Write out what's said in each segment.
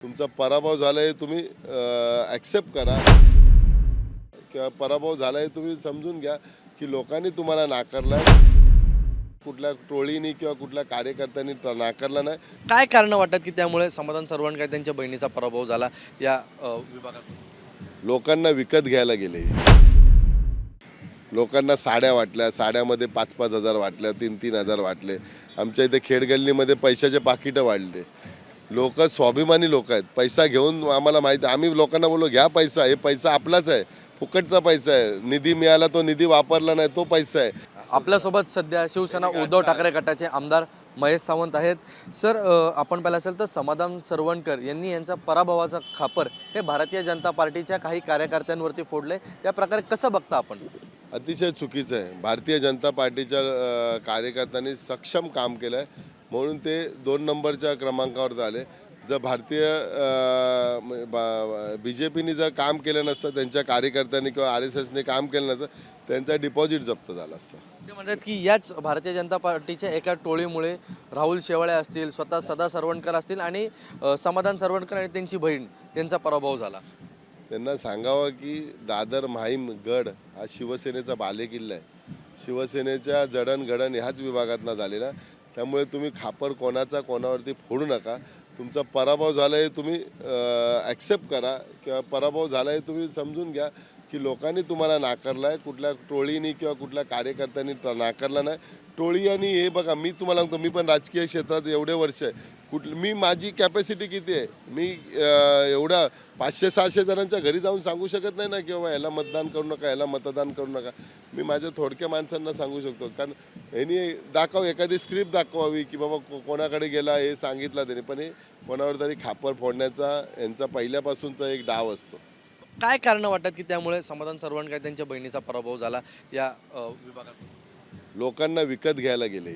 तुमचा पराभव झाला आहे तुम्ही ॲक्सेप्ट करा किंवा पराभव झाला आहे तुम्ही समजून घ्या की लोकांनी तुम्हाला नाकारला कुठल्या टोळीनी किंवा कुठल्या कार्यकर्त्यांनी नाकारला नाही. काय कारण वाटतात की त्यामुळे समाधान सरवणकर त्यांच्या बहिणीचा पराभव झाला या विभागात? लोकांना विकत घ्यायला गेले. लोकांना साड्या वाटल्या, साड्यामध्ये 5-5 हजार वाटल्या, 3-3 हजार वाटले. आमच्या इथे खेडगल्लीमध्ये पैशाचे पाकिटं वाढले. लोक स्वाभिमानी लोक आहेत. पैसा घेऊन आम्हाला माहिती, आम्ही लोकांना बोललो घ्या पैसा, हे पैसा आपलाच आहे, फुकटचा पैसा आहे. निधी मिळाला तो निधी वापरला नाही तो पैसा आहे. आपल्यासोबत सध्या शिवसेना उद्धव ठाकरे गटाचे आमदार महेश सावंत आहेत. सर, आपण पाहिलं असेल तर समाधान सरवणकर यांनी यांचा पराभवाचा खापर हे भारतीय जनता पार्टीच्या काही कार्यकर्त्यांवरती फोडले. या प्रकारे कसं बघता आपण? अतिशय चुकीचं आहे. भारतीय जनता पार्टीच्या कार्यकर्त्यांनी सक्षम काम केलं आहे म्हणून ते 2 नंबरच्या क्रमांकावर आले. जर भारतीय BJPनी जर काम केलं नसतं, त्यांच्या कार्यकर्त्यांनी किंवा RSSने काम केलं नसतं, त्यांचा डिपॉझिट जप्त झाला असतं. ते म्हणतात की याच भारतीय जनता पार्टीच्या एका टोळीमुळे राहुल शेवाळे असतील, स्वतः सदा सरवणकर असतील आणि समाधान सरवणकर आणि त्यांची बहीण यांचा पराभव झाला. त्यांना सांगावं की दादर माहीम गड हा शिवसेनेचा बालेकिल्ला आहे. शिवसेनेच्या जडणघडण ह्याच विभागातनं झालेला. त्यामुळे तुम्ही खापर कोणावरती फोडू नका. तुमचा पराभव झाला आहे तुम्ही ॲक्सेप्ट करा किंवा पराभव झाला आहे तुम्ही समजून घ्या की लोकांनी तुम्हाला नाकारला आहे. कुठल्या टोळीनी किंवा कुठल्या कार्यकर्त्यांनी नाकारला नाही. टोळी आणि हे बघा, मी तुम्हाला सांगतो, मी पण राजकीय क्षेत्रात एवढे वर्ष आहे. मी माझी कॅपॅसिटी किती आहे, मी एवढा 500-600 जणांच्या घरी जाऊन सांगू शकत नाही ना की बाबा याला मतदान करू नका, याला मतदान करू नका. मी माझ्या थोडक्या माणसांना सांगू शकतो. कारण यांनी एखादी स्क्रिप्ट दाखवावी की बाबा कोणाकडे गेला हे सांगितलं त्यांनी, पण हे कोणावर तरी खापर फोडण्याचा यांचा पहिल्यापासूनचा एक डाव असतो. काय कारण वाटतात की त्यामुळे समाधान सरवणकर त्यांच्या बहिणीचा पराभव झाला या विभागात? लोकांना विकत घ्यायला गेले.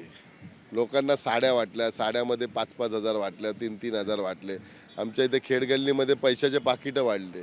लोकांना साड्या वाटल्या, साड्यामध्ये 5-5 हजार वाटल्या, 3-3 हजार वाटले. आमच्या इथे खेडगल्लीमध्ये पैशाचे पाकिटं वाढले.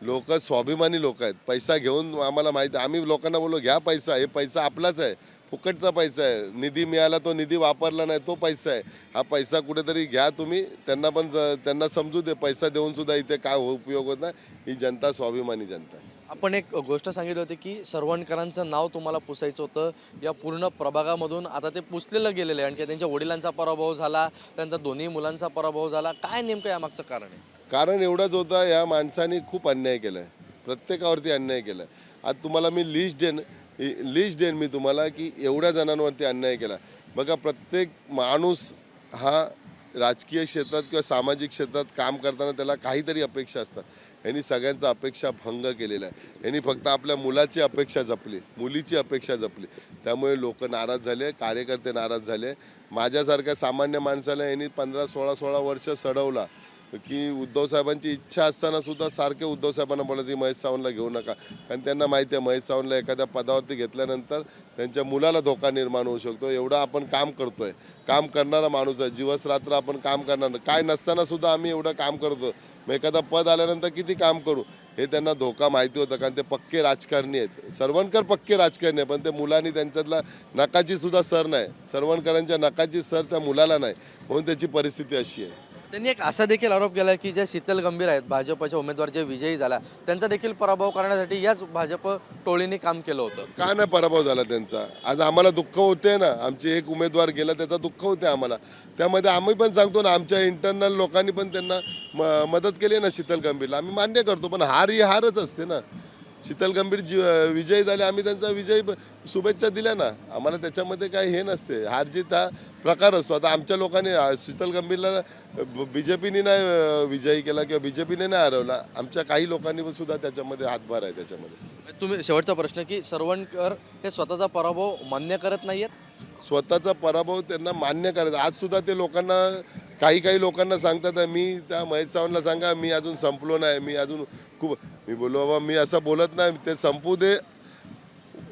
लोक स्वाभिमानी लोक आहेत. पैसा घेऊन आम्हाला माहिती, आम्ही लोकांना बोललो घ्या पैसा, हे पैसा आपलाच आहे, फुकटचा पैसा आहे. निधी मिळाला तो निधी वापरला नाही तो पैसा आहे. हा पैसा कुठेतरी घ्या तुम्ही. त्यांना समजू दे, पैसा देऊन सुद्धा इथे काय उपयोग होत नाही. ही जनता स्वाभिमानी जनता आहे. आपण एक गोष्ट सांगितली होती की सरवणकरांचं नाव तुम्हाला पुसायचं होतं या पूर्ण प्रभागामधून. आता ते पुसलेलं गेलेलं आहे. आणखी त्यांच्या वडिलांचा पराभव झाला, त्यानंतर दोन्ही मुलांचा पराभव झाला. काय नेमकं यामागचं कारण आहे? कारण एवढंच होतं, या माणसाने खूप अन्याय केला आहे, प्रत्येकावरती अन्याय केला आहे. आज तुम्हाला मी लिस्ट देईन मी तुम्हाला की एवढ्या जणांवरती अन्याय केला. बघा, प्रत्येक माणूस हा राजकीय क्षेत्रात किंवा सामाजिक क्षेत्रात काम करताना त्याला काहीतरी अपेक्षा असतात. यांनी सगळ्यांचा अपेक्षा भंग केलेला आहे. यांनी फक्त आपल्या मुलाची अपेक्षा जपली, मुलीची अपेक्षा जपली. त्यामुळे लोक नाराज झाले, कार्यकर्ते नाराज झाले. माझ्यासारख्या सामान्य माणसाला यांनी 15-16 वर्ष सडवला की उद्धव साहेबांची इच्छा असताना सुद्धा सारखे उद्धव साहेबांना बोलायचे महेश सावंतला घेऊ नका. कारण त्यांना माहिती आहे महेश सावंतला एखाद्या पदावरती घेतल्यानंतर त्यांच्या मुलाला धोका निर्माण होऊ शकतो. एवढं आपण काम करतोय, काम करणारा माणूस आहे. दिवस रात्र आपण काम करणार, काय नसताना सुद्धा आम्ही एवढं काम करतो. मग एखादा पद आल्यानंतर किती काम करू हे त्यांना धोका माहिती होतं. कारण ते पक्के राजकारणी आहेत. सरवणकर पक्के राजकारणी आहे, पण ते मुलांनी त्यांच्यातला नकाची सुद्धा सर नाही. सरवणकरांच्या नकाची सर त्या मुलाला नाही, म्हणून त्याची परिस्थिती अशी आहे. त्यांनी एक असा देखील आरोप केला की ज्या शीतल गंभीर आहेत, भाजपच्या उमेदवार जे विजयी झाला, त्यांचा देखील पराभव करण्यासाठी याच भाजप टोळीने काम केलं होतं. का नाही पराभव झाला त्यांचा? आज आम्हाला दुःख होते ना, आमचे एक उमेदवार गेला त्याचा दुःख होते आम्हाला. त्यामध्ये आम्ही पण सांगतो ना, आमच्या इंटरनल लोकांनी पण त्यांना मदत केली ना शीतल गंभीरला. आम्ही मान्य करतो, पण हार ही हारच असते ना. शीतल गंभीर विजयी झाले, आम्ही त्यांचा विजयी शुभेच्छा दिल्या ना. आम्हाला त्याच्यामध्ये काही हे नसते. हार जीत हा प्रकार असतो. आता आमच्या लोकांनी शीतल गंभीरला BJPनी नाही विजयी केला किंवा BJPने नाही हरवला. आमच्या काही लोकांनी सुद्धा त्याच्यामध्ये हातभार आहे. त्याच्यामध्ये तुम्ही शेवटचा प्रश्न की सरवणकर हे स्वतःचा पराभव मान्य करत नाहीयेत? स्वतःचा पराभव त्यांना मान्य करायचा. आज सुद्धा ते लोकांना काही लोकांना सांगतात, मी त्या महेश सावंतला सांगा मी अजून संपलो नाही, मी अजून खूप. मी बोललो बाबा मी असं बोलत नाही, ते संपू दे,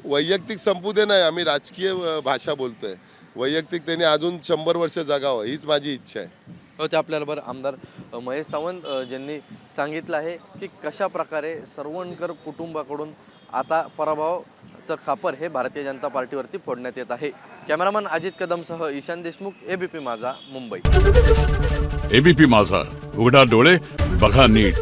वैयक्तिक संपू दे. नाही, आम्ही राजकीय भाषा बोलतोय. वैयक्तिक त्यांनी अजून 100 वर्ष जगावं हीच माझी इच्छा आहे. ते आपल्याला बरं आमदार महेश सावंत ज्यांनी सांगितलं आहे की कशा प्रकारे सरवणकर कुटुंबाकडून आता पराभवाचं खापर हे भारतीय जनता पार्टीवरती फोडण्यात येत आहे. कॅमेरामन अजित कदमसह ईशान देशमुख, ABP माझा, मुंबई. एबीपी माझा, उघडा डोळे बघा नीट.